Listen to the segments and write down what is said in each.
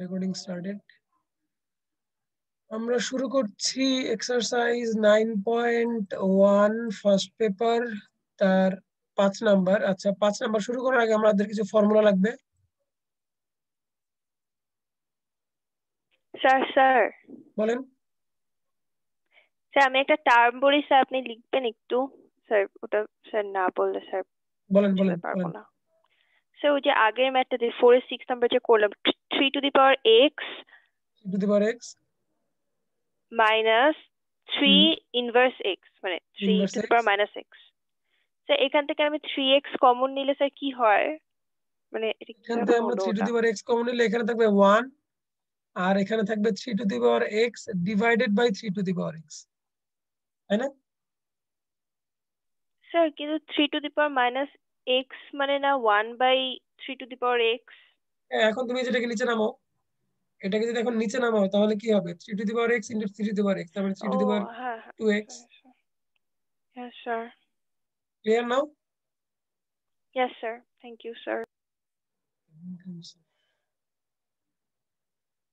Recording started. আমরা শুরু করছি এক্সারসাইজ 9.1 ফার্স্ট পেপার তার 5 নাম্বার। আচ্ছা, 5 নাম্বার শুরু করার আগে আমাদের কিছু ফর্মুলা লাগবে। স্যার বলেন। স্যার আমি একটা টার্ম বলি, স্যার আপনি লিখবেন একটু। স্যার ওটা স্যার না বললে স্যার বলেন বুঝতে পারবো বলেন। না। স্যার ওই যে আগের ম্যাথটা যে 4 6 নাম্বার যে করলাম, 3 to the power x two the power x minus 3 inverse x, মানে 3 inverse to the x. Power minus x. Sir এখান থেকে আমি 3x কমন নিলে স্যার কি হয়, মানে এটা এখান থেকে কিভাবে আমরা হলো 3 টু ওটা? দি পাওয়ার এক্স কমন নিলে এখানে থাকবে 1 আর এখানে থাকবে 3 to the power x divided by 3 to the power x, তাই না? স্যার কিন্তু 3 to the power minus x মানে না 1/3 টু দি পাওয়ার এক্স? এখন তুমি যেটাকে নিচে নামাও, এটাকে যদি এখন নিচে নামাও তাহলে কি হবে? 3 to the power x into 3 to the power x, তার মানে 3 ও টু দি পাওয়ার হ্যাঁ হ্যাঁ 2x। হ্যাঁ sir. Clear now? Yes, sir. Thank you, sir.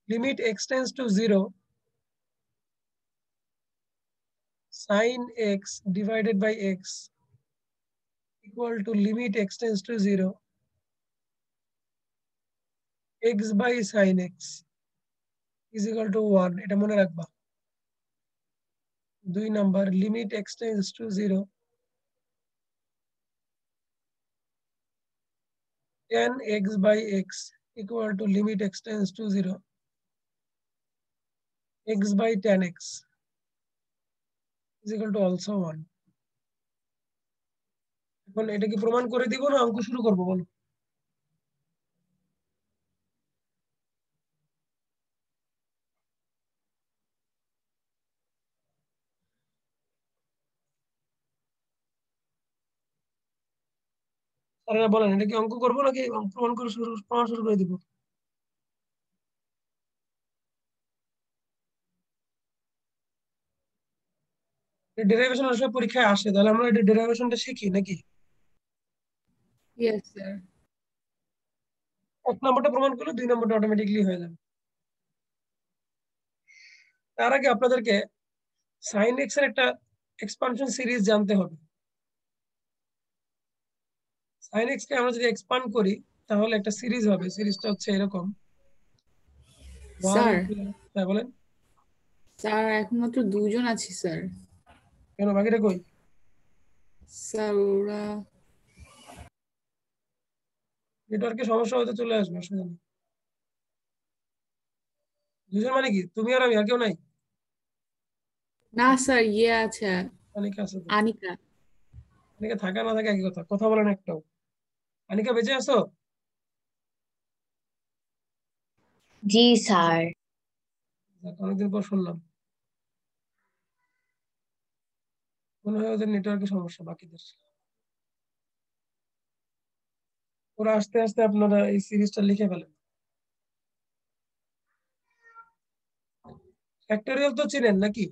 Limit x tends to 0, sin x divided by x equal to limit x tends to 0, x by sin x is equal to 1. এটা মনে রাখবা। 2 number, limit x tends to 0, tan x by x equal to limit x tends to 0, x by tan x is equal to also 1. এখন এটা কি প্রমাণ করে দিব না অঙ্ক শুরু করব বলো? স্যারেরা বলেন, এটা কি অঙ্ক করবো নাকি প্রমাণ শুরু করে দিব? ডেরিভেশন আসলে পরীক্ষায় আসে, তাহলে আমরা এটা ডেরিভেশনটা শিখি নাকি? Yes, sir. 1 নম্বরটা প্রমাণ করলে 2 নম্বরটা অটোমেটিকলি হয়ে যাবে। তার আগে আপনাদেরকে sin x এর একটা এক্সপানশন সিরিজ জানতে হবে। sin x কে আমরা যদি এক্সপান্ড করি তাহলে একটা সিরিজ হবে। সিরিজটা হচ্ছে এরকম। স্যার, হ্যাঁ বলেন। স্যার একমাত্র দুজন আছি স্যার। কেন, বাকিটা কই? স্যার ওরা নেটওয়ার্কের সমস্যা হয়তো চলে আসবে, অসুবিধা নেই। দুজন মানে কি, তুমি আর আমি, আর কেউ নাই? না স্যার, ইয়ে আছে, অনিকা আছে তো। আনিকা। অনিকা থাকা না থাকা একই কথা, কথা বলেন একটাও। অনিকা বেঁচে আছো? জি স্যার। অনেকদিন পর শুনলাম। মনে হয় ওদের নেটওয়ার্কের সমস্যা বাকিদের। ওরা আস্তে আস্তে আপনারা এই সিরিজটা লিখে ফেলেন। ফ্যাক্টোরিয়াল তো চিনেন নাকি?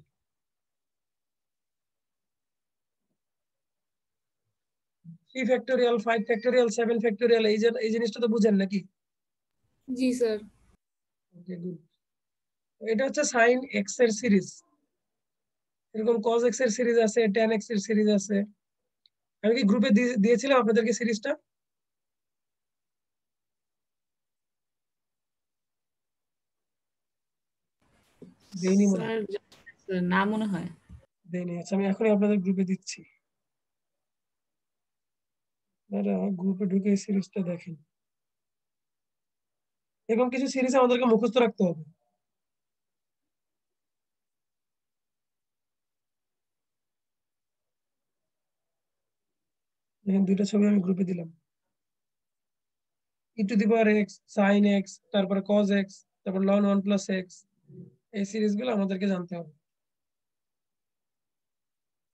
3 ফ্যাক্টোরিয়াল, 5 ফ্যাক্টোরিয়াল, 7 ফ্যাক্টোরিয়াল, এই জিনিসটা তো বুঝেন নাকি? জি স্যার। ওকে, গুড। এটা হচ্ছে সাইন এক্স এর সিরিজ। এরকম কজ এক্স এর সিরিজ আছে, ট্যান এক্স এর সিরিজ আছে। আমি কি গ্রুপে দিয়েছিলাম আপনাদেরকে সিরিজটা? দেইনি মনে হয়। স্যার না মনে হয়। দেইনি। আচ্ছা, আমি এখনই আপনাদের গ্রুপে দিচ্ছি। আপনারা গ্রুপে ঢুকে এই সিরিজটা দেখেন। এরকম কিছু সিরিজ আমাদেরকে মুখস্থ রাখতে হবে। দেখেন, 2টা ছবি আমি গ্রুপে দিলাম। E to the power x, sine x, তারপরে কজ এক্স, তারপর লন 1 প্লাস এক্স। এই সিরিজগুলো আমাদেরকে জানতে হবে।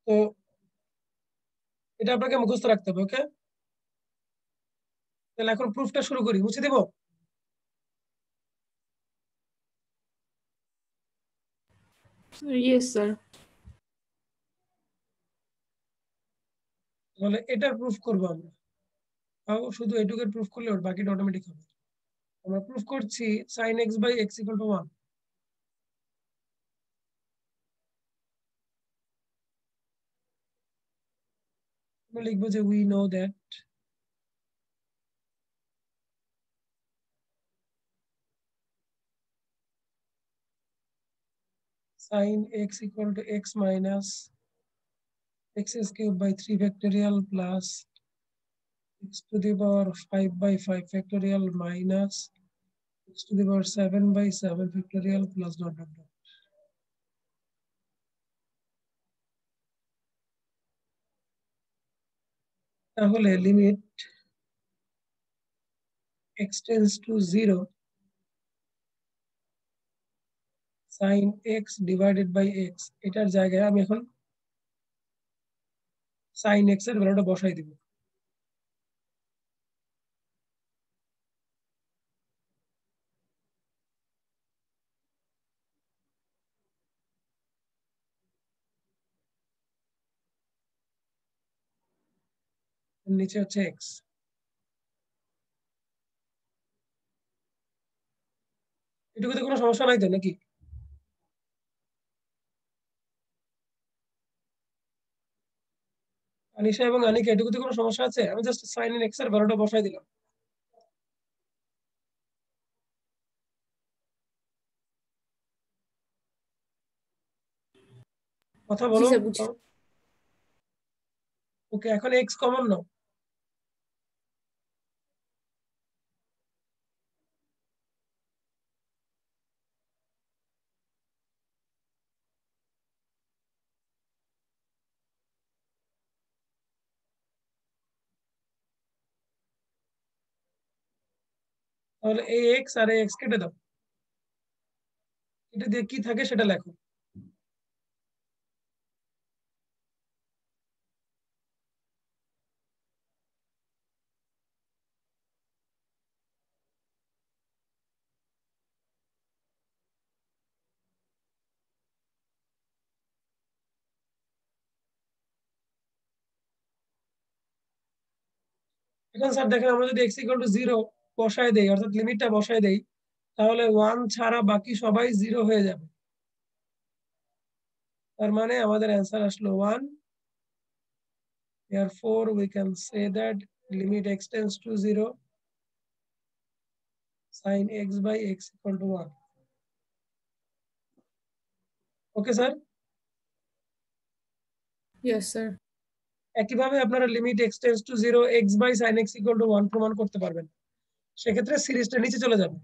তো এটা আপনাকে মুখস্থ রাখতে হবে। ওকে, তাহলে এখন প্রুফটা শুরু করি। মুছে দিব? Yes sir. তাহলে এটার প্রুফ করবো আমরা। তাও শুধু এটুকের প্রুফ করলে ওর বাকিটা অটোমেটিক হবে। আমরা প্রুফ করছি sin x by x equal to 1. আমরা লিখবো যে we know that sin x equal to x minus x cubed by 3 factorial plus x to the power 5 by 5 factorial minus x to the power 7 by 7 factorial plus dot dot dot. তাহলে limit x tends to 0 sin x divided by x এটার জায়গায় আমি এখন sin x এর ভ্যালুটা বসাই দিব। নিচে হচ্ছে x। এটুকুতে কোনো সমস্যা নাই তো নাকি? আনিশা এবং আনিকা এটুকুতে কোনো সমস্যা আছে? আমি জাস্ট sin x এর ভ্যালুটা বসাই দিলাম। কথা জি বলো। স্যার, বুঝছি। ওকে, এখন x কমন নাও। তাহলে এই x আর এই x কেটে দাও। এটা দিয়ে কি থাকে সেটা লেখো। এখন স্যার দেখেন, আমরা যদি x equal to 0 বসায় দেই, অর্থাৎ লিমিটটা বসায় দেই, তাহলে 1 ছাড়া বাকি সবাই 0 হয়ে যাবে। তার মানে আমাদের অ্যান্সার আসলো 1। Therefore we can say that limit x tends to 0 sin x by x equal to 1. Okay sir? Yes sir. একইভাবে আপনারা limit x tends to 0 x by sin x equal to 1 প্রমাণ করতে পারবেন। সেক্ষেত্রে সিরিজটা নিচে চলে যাবে,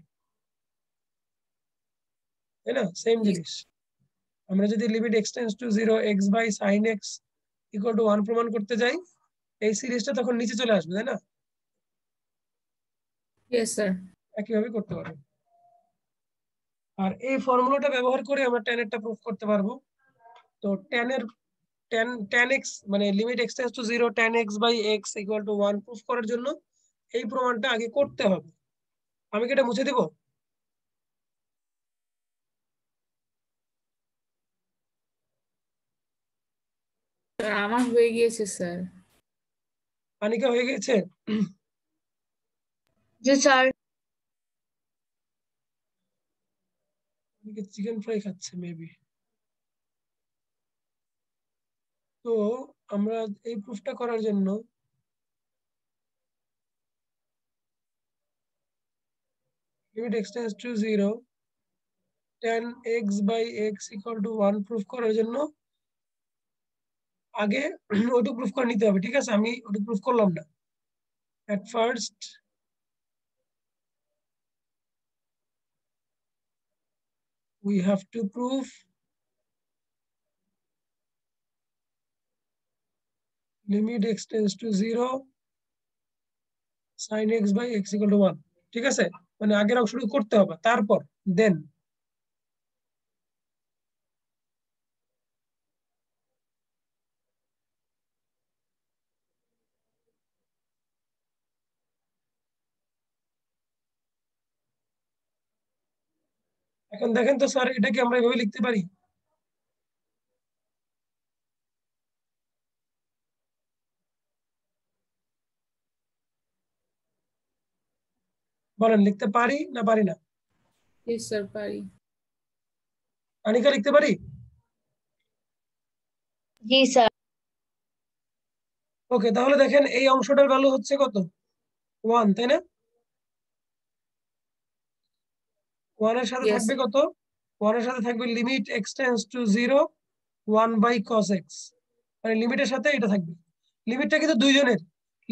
তাই না? সেম জিনিস। আমরা যদি limit x tends to 0 x by sin x equal to 1 প্রমাণ করতে যাই, এই সিরিজটা তখন নিচে চলে আসবে, তাই না? Yes sir. একইভাবে করতে পারবেন। আর এই ফর্মুলাটা ব্যবহার করে আমরা tan এরটা প্রুফ করতে পারবো। তো tan x মানে limit x tends to 0 tan x by x equal to 1 proof করার জন্য এই প্রমাণটা আগে করতে হবে। আমি কি এটা মুছে দিব? স্যার আমার হয়ে গিয়েছে স্যার। আনিকা হয়ে গেছে? জি স্যার। চিকেন ফ্রাই খাচ্ছে মেবি। তো আমরা এই প্রুফটা করার জন্য limit x tends to 0 tan x by x equal to 1 proof করার জন্য আগে ওটুকু প্রুফ করে নিতে হবে, ঠিক আছে? আমি ওটুকু প্রুফ করলাম না। At first we have to prove limit x tends to 0 sin x by x equal to 1, ঠিক আছে? মানে আগের অংশটুকু করতে হবে, তারপর দেন এখন দেখেন তো স্যার, এটা কি আমরা এভাবে লিখতে পারি? বলেন লিখতে পারি না পারি না? ইয়েস স্যার পারি। আনিকা লিখতে পারি? জি স্যার। ওকে, তাহলে দেখেন এই অংশটার ভ্যালু হচ্ছে কত? 1, তাই না? 1 এর সাথে ইয়েস থাকবে কত? 1 এর সাথে থাকবে limit x tends to 0 1 by cos x, মানে লিমিটের সাথে এটা থাকবে। লিমিটটা কিন্তু দুইজনের,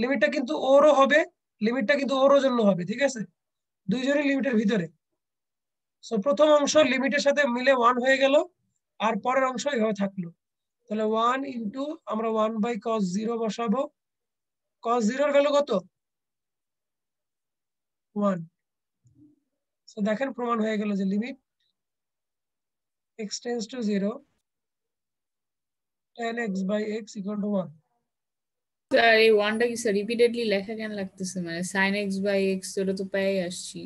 লিমিটটা কিন্তু ওরও হবে, লিমিটটা কিন্তু ওরও জন্য হবে, ঠিক আছে? দুইজনের লিমিটের ভিতরে। সো প্রথম অংশ লিমিটের সাথে মিলে 1 হয়ে গেল, আর পরের অংশ এভাবে থাকলো। তাহলে 1 ইন্টু আমরা 1 বাই cos 0 বসাবো। cos 0 এর ভ্যালু কত? 1। সো দেখেন প্রমাণ হয়ে গেল যে limit x tends to 0 tan x by x equal to 1। Sir এই ওয়ানটা কি স্যার রিপিটেডলি লেখা কেন লাগতেছে, মানে sin x বাই x ওটা তো পেয়ে আসছি।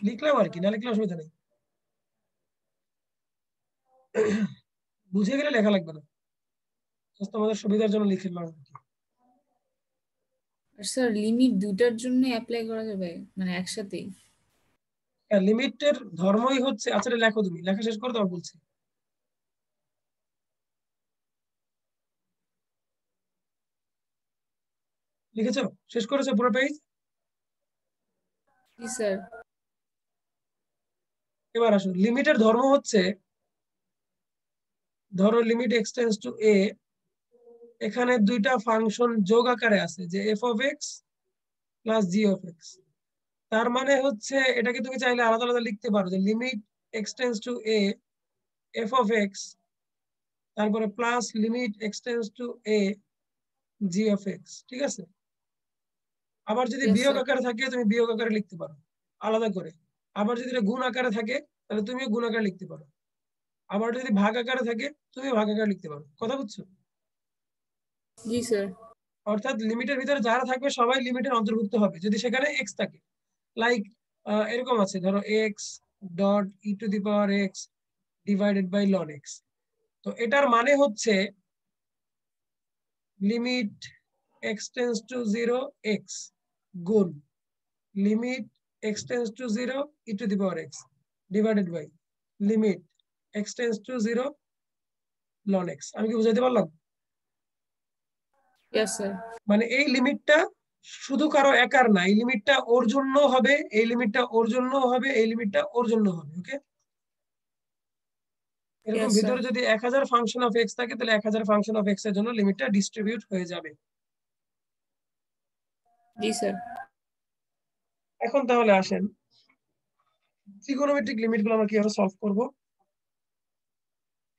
লিখলাম আর কি, না লিখলে অসুবিধা নেই। বুঝে গেলে লেখা লাগবে না, জাস্ট তোমাদের সুবিধার জন্য লিখলাম আর কি। আর স্যার লিমিট দুটার জন্য অ্যাপ্লাই করা যাবে মানে একসাথেই? লিমিটের ধর্মই হচ্ছে, আচ্ছা এটা লেখো, তুমি লেখা শেষ করো তারপর বলছি। লিখেছো? শেষ করেছো পুরো পেজ? জি স্যার। এবার আসো, লিমিটের ধর্ম হচ্ছে, ধরো limit x tends two a, এখানে দুইটা ফাংশন যোগ আকারে আছে, যে f of x plus g of x। তার মানে হচ্ছে এটাকে তুমি চাইলে আলাদা আলাদা লিখতে পারো, যে limit x tends two a f of x, তারপরে plus limit x tends two a g of x, ঠিক আছে? আবার যদি ইয়েস বিয়োগ স্যার। আকারে থাকে তুমি বিয়োগ আকারে লিখতে পারো আলাদা করে। আবার যদি এটা গুণ আকারে থাকে তাহলে তুমিও গুণ আকারে লিখতে পারো। আবার যদি ভাগ আকারে থাকে তুমি ভাগ আকারে লিখতে পারো। কথা বুঝছো? জি স্যার। অর্থাৎ লিমিটের ভিতরে যারা থাকবে সবাই লিমিটের অন্তর্ভুক্ত হবে যদি সেখানে x থাকে। লাইক এরকম আছে, ধরো x dot e to the power x divided by ln x। তো এটার মানে হচ্ছে limit x tends to 0 x গুণ limit x tends to 0 e to the power x divided by limit x tends to 0 ln x। আমি কি বুঝাইতে পারলাম? Yes sir. মানে এই লিমিটটা শুধু কারো একার না, এই লিমিটটা ওর জন্য হবে, এই লিমিটটা ওর জন্য হবে, এই লিমিটটা ওর জন্য হবে। ওকে, এরকম ইয়েস স্যার। ভিতরে যদি 1000 ফাংশন অফ x থাকে তাহলে 1000 ফাংশন অফ x এর জন্য লিমিটটা ডিস্ট্রিবিউট হয়ে যাবে। জি স্যার। এখন তাহলে আসেন ট্রিগোনোমেট্রিক লিমিটগুলো আমরা কিভাবে সলভ করব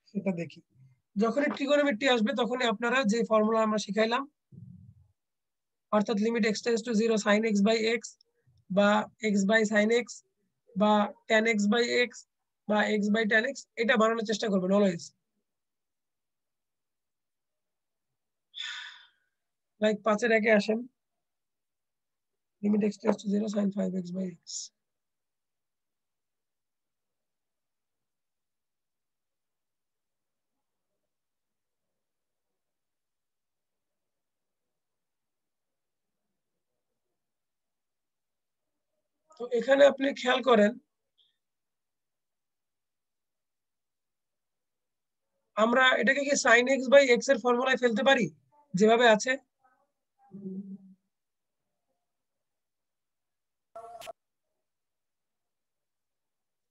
সেটা দেখি। যখনই ট্রিগোনোমেট্রি আসবে তখনই আপনারা যে ফর্মুলা আমরা শিখাইলাম, অর্থাৎ limit x tends to 0 sin x by x বা x বাই sin x বা tan x বাই x বা x বাই tan x, এটা বানানোর চেষ্টা করবেন অলওয়েজ। লাইক 5 এর একে আসেন, limit x tends to 0 sin 5x by x। তো এখানে আপনি খেয়াল করেন আমরা এটাকে কি sin x বাই x এর ফর্মুলায় ফেলতে পারি যেভাবে আছে?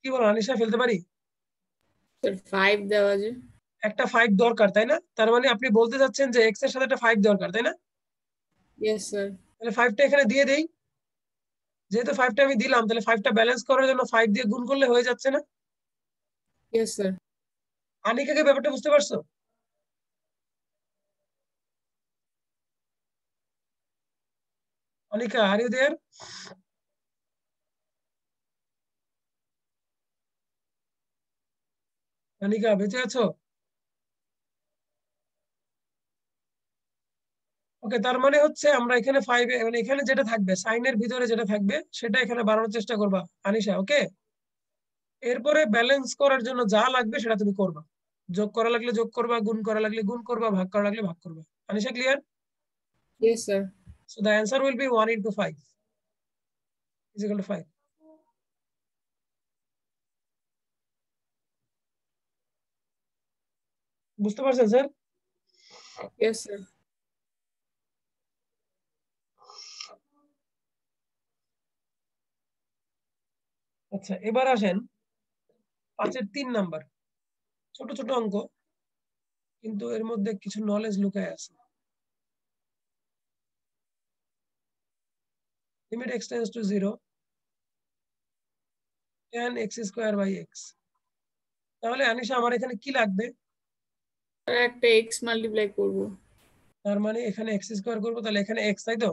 কি বলো আনিশা, ফেলতে পারি? স্যার 5 দেওয়া যায়। একটা 5 দরকার, তাই না? তার মানে আপনি বলতে চাচ্ছেন যে x এর সাথে একটা 5 দরকার, তাই না? Yes sir. তাহলে 5টা এখানে দিয়ে দেই। যেহেতু 5টা আমি দিলাম তাহলে 5টা ব্যালেন্স করার জন্য 5 দিয়ে গুণ করলে হয়ে যাচ্ছে না? Yes sir. আনিকাকে ব্যাপারটা বুঝতে পারছো? Anika, are you there? আনিকা বেঁচে আছো? ওকে, তার মানে হচ্ছে আমরা এখানে 5 মানে এখানে যেটা থাকবে সাইনের ভিতরে যেটা থাকবে সেটা এখানে বানানোর চেষ্টা করবা আনিশা। ওকে, এরপরে ব্যালেন্স করার জন্য যা লাগবে সেটা তুমি করবা। যোগ করা লাগলে যোগ করবা, গুণ করা লাগলে গুণ করবা, ভাগ করা লাগলে ভাগ করবা। Anisha clear? Yes sir. So the answer will be 1 into 5 is equal to 5। বুঝতে পারছেন স্যার? Yes, sir. আচ্ছা, এবার আসেন 5-এর 3 নাম্বার। ছোট ছোট অঙ্ক, কিন্তু এর মধ্যে কিছু নলেজ লুকায় আছে। Limit x tends to 0 tan x square by x। তাহলে আনিশা আমার এখানে কি লাগবে? আর একটা x মাল্টিপ্লাই করব। তার মানে এখানে x স্কয়ার করব, তাহলে এখানে x, তাই তো?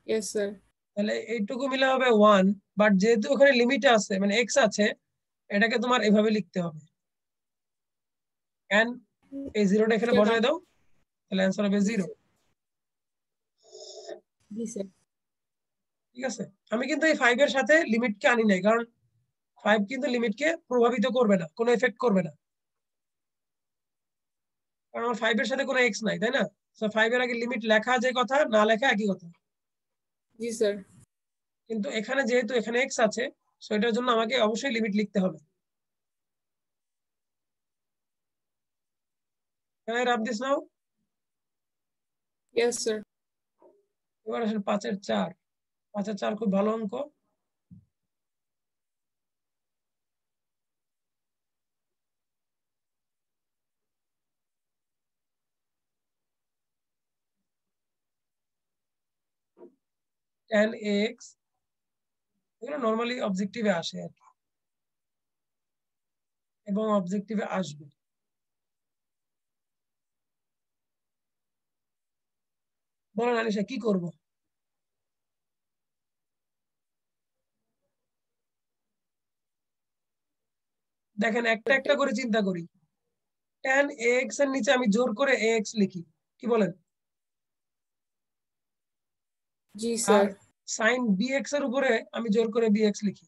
Yes, sir. তাহলে এইটুকু মিলে হবে 1, বাট যেহেতু ওখানে লিমিটে আছে মানে x আছে, এটাকে তোমার এভাবে লিখতে হবে। tan এই জিরোটা এখানে Sir, বসায় দাও, তাহলে অ্যানসার হবে 0। জি স্যার। ঠিক আছে, আমি কিন্তু এই 5 এর সাথে লিমিটকে আনি নাই, কারণ 5 কিন্তু লিমিটকে প্রভাবিত করবে না, কোনো এফেক্ট করবে না, কারণ আমার 5 এর সাথে কোনো x নাই, তাই না? সো 5 এর আগে লিমিট লেখা যে কথা, না লেখা একই কথা। জি স্যার। কিন্তু এখানে যেহেতু এখানে x আছে, সো এটার জন্য আমাকে অবশ্যই লিমিট লিখতে হবে। Can I wrap this now? Yes, sir. এবার আসেন 5-এর 4। 5-এর 4 খুব ভালো অঙ্ক। tan x, এগুলো নরমালি অবজেক্টিভে আসে আর কি, এবং অবজেক্টিভে আসবে। বলেন আনিশা কি করব? দেখেন একটা একটা করে চিন্তা করি। tan x এর নিচে আমি জোর করে ax লিখি, কি বলেন? জি আর স্যার। sin bx এর উপরে আমি জোর করে bx লিখি,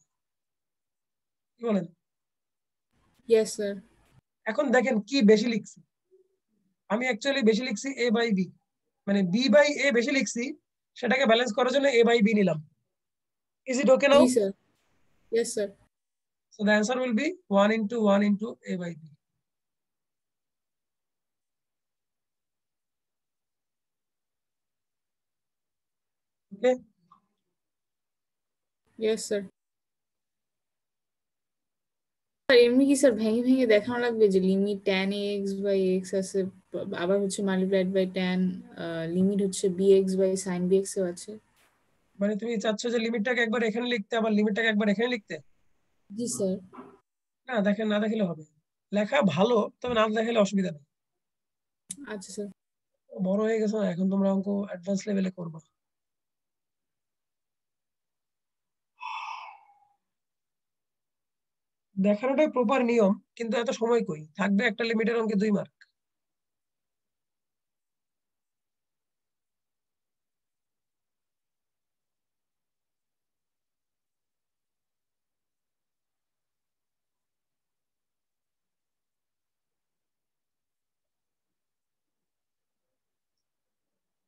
কি বলেন? Yes, sir. এখন দেখেন কি বেশি লিখছি, আমি অ্যাকচুয়ালি বেশি লিখছি a বাই b, মানে b বাই a বেশি লিখছি, সেটাকে ব্যালেন্স করার জন্য a বাই b নিলাম। Is it okay now? G sir. Yes, sir. So the answer will be 1 into 1 into a by b. Okay? Yes, sir. Sir এমনি কি sir ভেঙে ভেঙে দেখানো লাগবে যে limit tan x by x আছে, আবার হচ্ছে মাল্টিপ্লাইড বাই tan লিমিট হচ্ছে bx বাই sin bx ও আছে? মানে তুমি চাচ্ছ যে লিমিটটাকে একবার এখানে লিখতে, আবার লিমিটটাকে একবার এখানে লিখতে? জি স্যার। না দেখেন, না দেখলে হবে, লেখা ভালো, তবে না দেখালে অসুবিধা নেই। আচ্ছা স্যার। বড় হয়ে গেছে না, এখন তোমরা অঙ্ক অ্যাডভান্স লেভেলে করবা। দেখানোটাই প্রপার নিয়ম, কিন্তু এত সময় কই থাকবে, একটা লিমিটের অঙ্কে 2 মার্ক।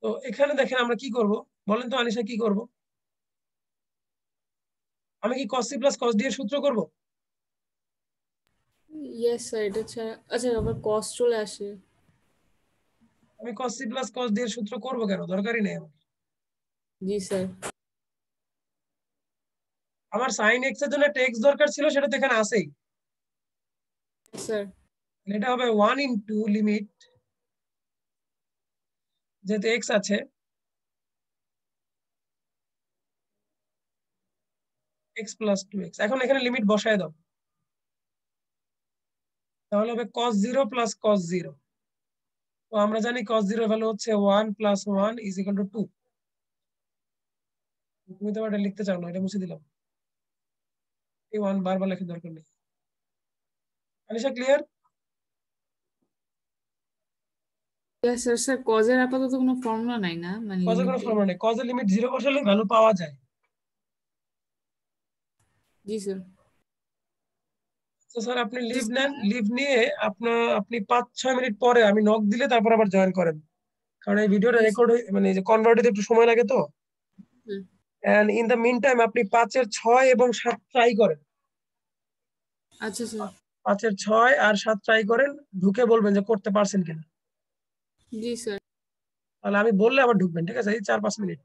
তো এখানে দেখেন আমরা কি করব, বলেন তো আনিশা কি করব? আমি কি cos c plus cos d এর সূত্র করব? ইয়েস স্যার, এটা ছাড়া আচ্ছা আবার কস্ট চলে আসে। আমি cos c plus cos d এর সূত্র করব কেন, দরকারই নেই আমার। জি স্যার। আমার sin x এর জন্য একটা x দরকার ছিল, সেটা তো এখানে আছেই। স্যার। এটা হবে 1 ইনটু লিমিট, যেহেতু x আছে, x প্লাস 2x। এখন এখানে লিমিট বসায় দাও, তাহলে হবে cos 0 প্লাস cos 0। তো আমরা জানি cos 0 ভ্যালু হচ্ছে 1 প্লাস 1 ইজ ইকুয়াল টু 2। তুমি তো এটা লিখতে চাও না, এটা মুছে দিলাম, এই 1 বারবার লেখার দরকার নেই। Anisha clear? Yes sir. Sir কজের আপাতত কোনো ফর্মুলা নাই না, মানে cos এর কোনো লিমিটে? ফর্মুলা নেই, cos এর লিমিট 0 বসালে ভ্যালু পাওয়া যায়। জি স্যার। তো স্যার আপনি লিভ নেন, লিভ নিয়ে আপনি 5-6 মিনিট পরে আমি নক দিলে তারপর আবার জয়েন করেন, কারণ এই ভিডিওটা Yes, রেকর্ড মানে কনভার্ট হতে একটু সময় লাগে তো। Hmm. And in the meantime আপনি 5-এর 6 এবং 7 ট্রাই করেন। আচ্ছা স্যার। 5-এর 6 আর 7 ট্রাই করেন, ঢুকে বলবেন যে করতে পারছেন কিনা। জি স্যার। তাহলে আমি বললে আবার ঢুকবেন, ঠিক আছে? এই 4-5 মিনিট।